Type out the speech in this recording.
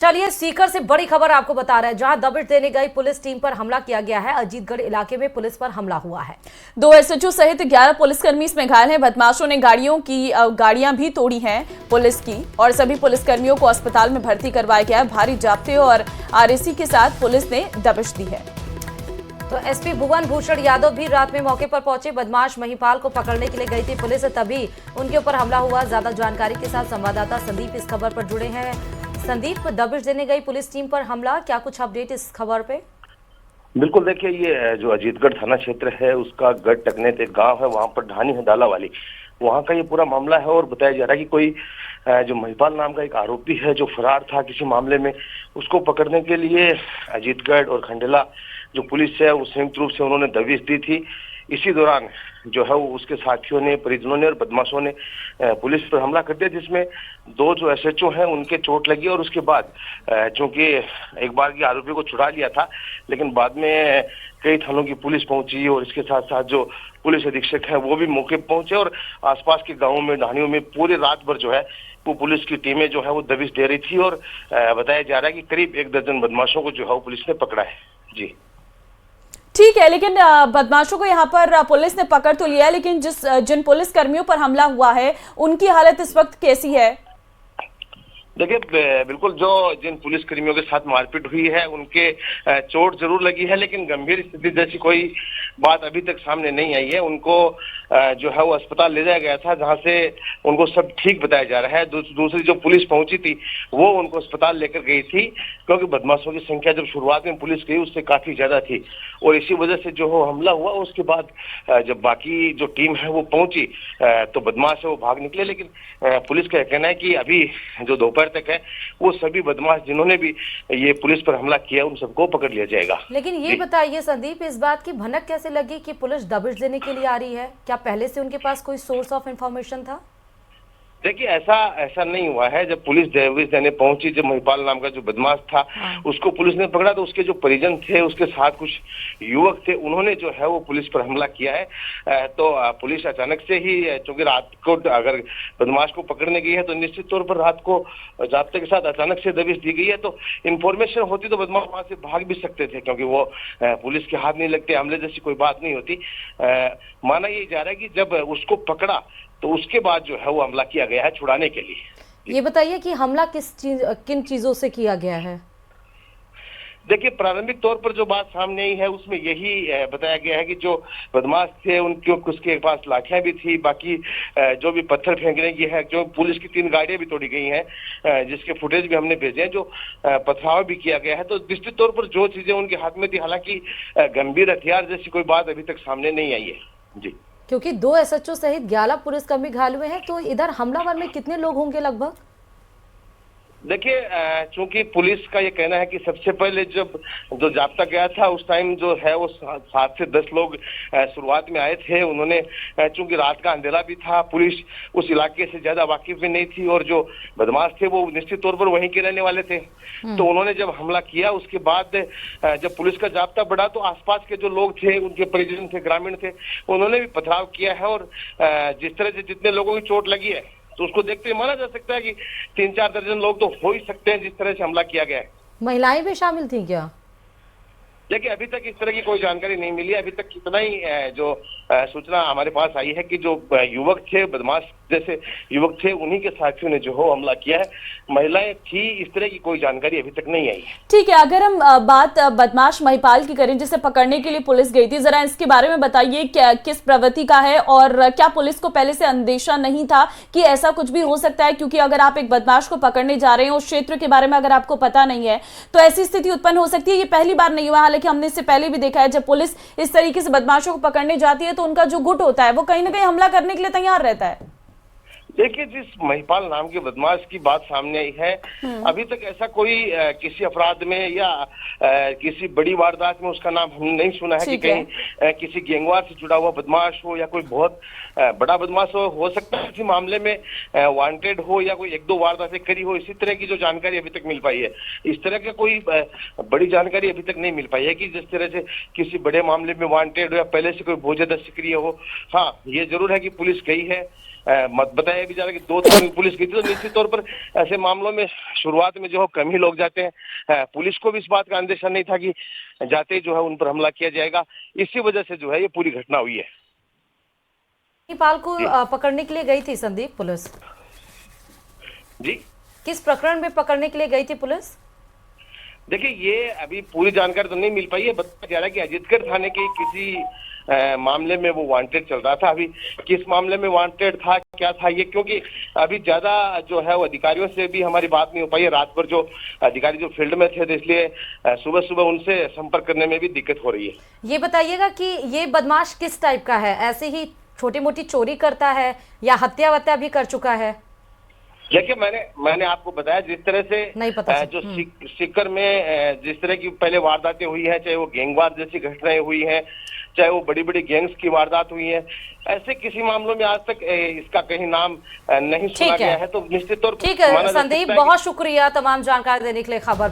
चलिए सीकर से बड़ी खबर आपको बता रहे हैं, जहां दबिश देने गई पुलिस टीम पर हमला किया गया है। अजीतगढ़ इलाके में पुलिस पर हमला हुआ है। 2 एसएचओ सहित 11 पुलिसकर्मी इसमें घायल हैं। बदमाशों ने गाड़ियां भी तोड़ी हैं पुलिस की, और सभी पुलिसकर्मियों को अस्पताल में भर्ती करवाया गया है। भारी जाब्ते और आरएसी के साथ पुलिस ने दबिश दी है। तो एसपी भुवन भूषण यादव भी रात में मौके पर पहुंचे। बदमाश महिपाल को पकड़ने के लिए गई थी पुलिस, तभी उनके ऊपर हमला हुआ। ज्यादा जानकारी के साथ संवाददाता संदीप इस खबर पर जुड़े हैं। संदीप, दबिश देने गई पुलिस टीम पर हमला, क्या कुछ अपडेट इस खबर पे? बिल्कुल, देखिए ये जो अजीतगढ़ थाना क्षेत्र है उसका गढ़ टकनेत एक गांव है, वहां पर ढानी है डाला वाली, वहां का ये पूरा मामला है। और बताया जा रहा है कि कोई जो महिपाल नाम का एक आरोपी है जो फरार था किसी मामले में, उसको पकड़ने के लिए अजीतगढ़ और खंडेला जो पुलिस है वो संयुक्त रूप से उन्होंने दबिश दी थी। इसी दौरान जो है वो उसके साथियों ने, परिजनों ने और बदमाशों ने पुलिस पर हमला कर दिया, जिसमें 2 जो एसएचओ हैं उनके चोट लगी। और उसके बाद चूंकि एक बार की आरोपी को छुड़ा लिया था, लेकिन बाद में कई थानों की पुलिस पहुंची और इसके साथ साथ जो पुलिस अधीक्षक हैं वो भी मौके पर पहुंचे और आसपास के गाँवों में, ढानियों में पूरे रात भर जो है वो पुलिस की टीमें जो है वो दबिश दे रही थी। और बताया जा रहा है कि करीब 1 दर्जन बदमाशों को जो है वो पुलिस ने पकड़ा है। जी ठीक है, लेकिन बदमाशों को यहाँ पर पुलिस ने पकड़ तो लिया है, लेकिन जिन पुलिस कर्मियों पर हमला हुआ है उनकी हालत इस वक्त कैसी है? देखिए, बिल्कुल जो जिन पुलिस कर्मियों के साथ मारपीट हुई है उनके चोट जरूर लगी है, लेकिन गंभीर स्थिति जैसी कोई बात अभी तक सामने नहीं आई है। उनको जो है वो अस्पताल ले जाया गया था, जहां से उनको सब ठीक बताया जा रहा है। दूसरी जो पुलिस पहुंची थी वो उनको अस्पताल लेकर गई थी, क्योंकि बदमाशों की संख्या जब शुरुआत में पुलिस गई उससे काफी ज्यादा थी और इसी वजह से जो हमला हुआ। उसके बाद जब बाकी जो टीम है वो पहुंची तो बदमाश है वो भाग निकले, लेकिन पुलिस का कहना है कि अभी जो दोपहर तक है वो सभी बदमाश जिन्होंने भी ये पुलिस पर हमला किया उन सबको पकड़ लिया जाएगा। लेकिन ये बताइए संदीप, इस बात की भनक कैसे लगी कि पुलिस दबिश देने के लिए आ रही है? क्या पहले से उनके पास कोई सोर्स ऑफ इंफॉर्मेशन था? देखिए, ऐसा नहीं हुआ है। जब पुलिस दबिश देने पहुंची, जब महिपाल नाम का जो बदमाश था उसको पुलिस ने पकड़ा, तो उसके जो परिजन थे, उसके साथ कुछ युवक थे, उन्होंने जो है वो पुलिस पर हमला किया है। तो पुलिस अचानक से ही, चूंकि रात को अगर बदमाश को पकड़ने गई है तो निश्चित तौर पर रात को जाब्ते के साथ अचानक से दबिश दी गई है। तो इन्फॉर्मेशन होती तो बदमाश वहां से भाग भी सकते थे, क्योंकि वो पुलिस के हाथ नहीं लगते, हमले जैसी कोई बात नहीं होती। माना ये जा रहा है कि जब उसको पकड़ा तो उसके बाद जो है वो हमला किया गया है छुड़ाने के लिए। ये बताइए कि हमला किन चीजों से किया गया है? देखिए, प्रारंभिक तौर पर जो बात सामने आई है उसमें यही बताया गया है कि जो बदमाश थे उनके उसके पास लाठियां भी थी, बाकी जो भी पत्थर फेंकने की है, जो पुलिस की 3 गाड़ियां भी तोड़ी गई हैं, जिसके फुटेज भी हमने भेजे हैं, जो पथराव भी किया गया है। तो निश्चित तौर पर जो चीजें उनके हाथ में थी, हालांकि गंभीर हथियार जैसी कोई बात अभी तक सामने नहीं आई है। जी, क्योंकि 2 एसएचओ सहित 11 पुलिसकर्मी घायल हुए हैं, तो इधर हमलावर में कितने लोग होंगे लगभग? देखिए, चूंकि पुलिस का ये कहना है कि सबसे पहले जब जो जाब्ता गया था उस टाइम जो है वो 7 से 10 लोग शुरुआत में आए थे। उन्होंने, चूंकि रात का अंधेरा भी था, पुलिस उस इलाके से ज्यादा वाकिफ भी नहीं थी और जो बदमाश थे वो निश्चित तौर पर वहीं के रहने वाले थे। तो उन्होंने जब हमला किया उसके बाद जब पुलिस का जाब्ता बढ़ा तो आसपास के जो लोग थे, उनके परिजन थे, ग्रामीण थे, उन्होंने भी पथराव किया है। और जिस तरह से जितने लोगों की चोट लगी है तो उसको देखते हुए माना जा सकता है कि 3-4 दर्जन लोग तो हो ही सकते हैं जिस तरह से हमला किया गया है। महिलाएं भी शामिल थी क्या? देखिए, अभी तक इस तरह की कोई जानकारी नहीं मिली। अभी तक इतना ही जो सूचना हमारे पास आई है कि जो युवक थे, बदमाश जैसे युवक थे, उन्हीं के साथियों ने जो हो हमला किया है। महिलाएं थी, इस तरह की कोई जानकारी अभी तक नहीं आई है। ठीक है, अगर हम बात बदमाश महिपाल की करें जिसे पकड़ने के लिए पुलिस गई थी, जरा इसके बारे में बताइए, क्या किस प्रवृत्ति का है और क्या पुलिस को पहले से अंदेशा नहीं था कि ऐसा कुछ भी हो सकता है? क्योंकि अगर आप एक बदमाश को पकड़ने जा रहे हैं, उस क्षेत्र के बारे में अगर आपको पता नहीं है तो ऐसी स्थिति उत्पन्न हो सकती है। ये पहली बार नहीं हुआ, हालांकि हमने इससे पहले भी देखा है जब पुलिस इस तरीके से बदमाशों को पकड़ने जाती है तो उनका जो गुट होता है वो कहीं ना कहीं हमला करने के लिए तैयार रहता है। देखिए, जिस महिपाल नाम के बदमाश की बात सामने आई है, अभी तक ऐसा कोई किसी अपराध में या किसी बड़ी वारदात में उसका नाम हमने नहीं सुना है कि कहीं किसी गैंगवार से जुड़ा हुआ बदमाश हो या कोई बहुत बड़ा बदमाश हो सकता है किसी मामले में वांटेड हो या कोई 1-2 वारदातें करी हो। इसी तरह की जो जानकारी अभी तक मिल पाई है, इस तरह का कोई बड़ी जानकारी अभी तक नहीं मिल पाई है कि जिस तरह से किसी बड़े मामले में वांटेड हो या पहले से कोई बोझेदा सक्रिय हो। हाँ, ये जरूर है कि पुलिस गई है बताया भी जा रहा है कि 2 तरह की पुलिस गई थी। तो निश्चित तौर पर ऐसे मामलों में शुरुआत में जो है कम ही लोग जाते हैं। पुलिस को भी इस बात का अंदेशा नहीं था कि जाते ही जो है उन पर हमला किया जाएगा। इसी वजह से जो है ये पूरी घटना हुई है। महिपाल को पकड़ने के लिए गई थी संदीप पुलिस? जी, किस प्रकरण में पकड़ने के लिए गई थी पुलिस? देखिए, ये अभी पूरी जानकारी तो नहीं मिल पाई है। बताया जा रहा है कि अजीतगढ़ थाने के किसी मामले में वो वांटेड चल रहा था। अभी किस मामले में वांटेड था, क्या था ये, क्योंकि अभी ज्यादा जो है वो अधिकारियों से भी हमारी बात नहीं हो पाई है। रात भर जो अधिकारी जो फील्ड में थे, तो इसलिए सुबह सुबह उनसे संपर्क करने में भी दिक्कत हो रही है। ये बताइएगा कि ये बदमाश किस टाइप का है? ऐसे ही छोटी मोटी चोरी करता है या हत्या वत्या भी कर चुका है? देखिए, मैंने आपको बताया जिस तरह से नहीं पता जो सीकर में जिस तरह की पहले वारदातें हुई हैं, चाहे वो गैंगवार जैसी घटनाएं हुई हैं, चाहे वो बड़ी बड़ी गैंग्स की वारदात हुई है, ऐसे किसी मामलों में आज तक इसका कहीं नाम नहीं सुना गया है। तो निश्चित तौर पर ठीक है संदीप, बहुत शुक्रिया तमाम जानकारी देने के लिए। खबर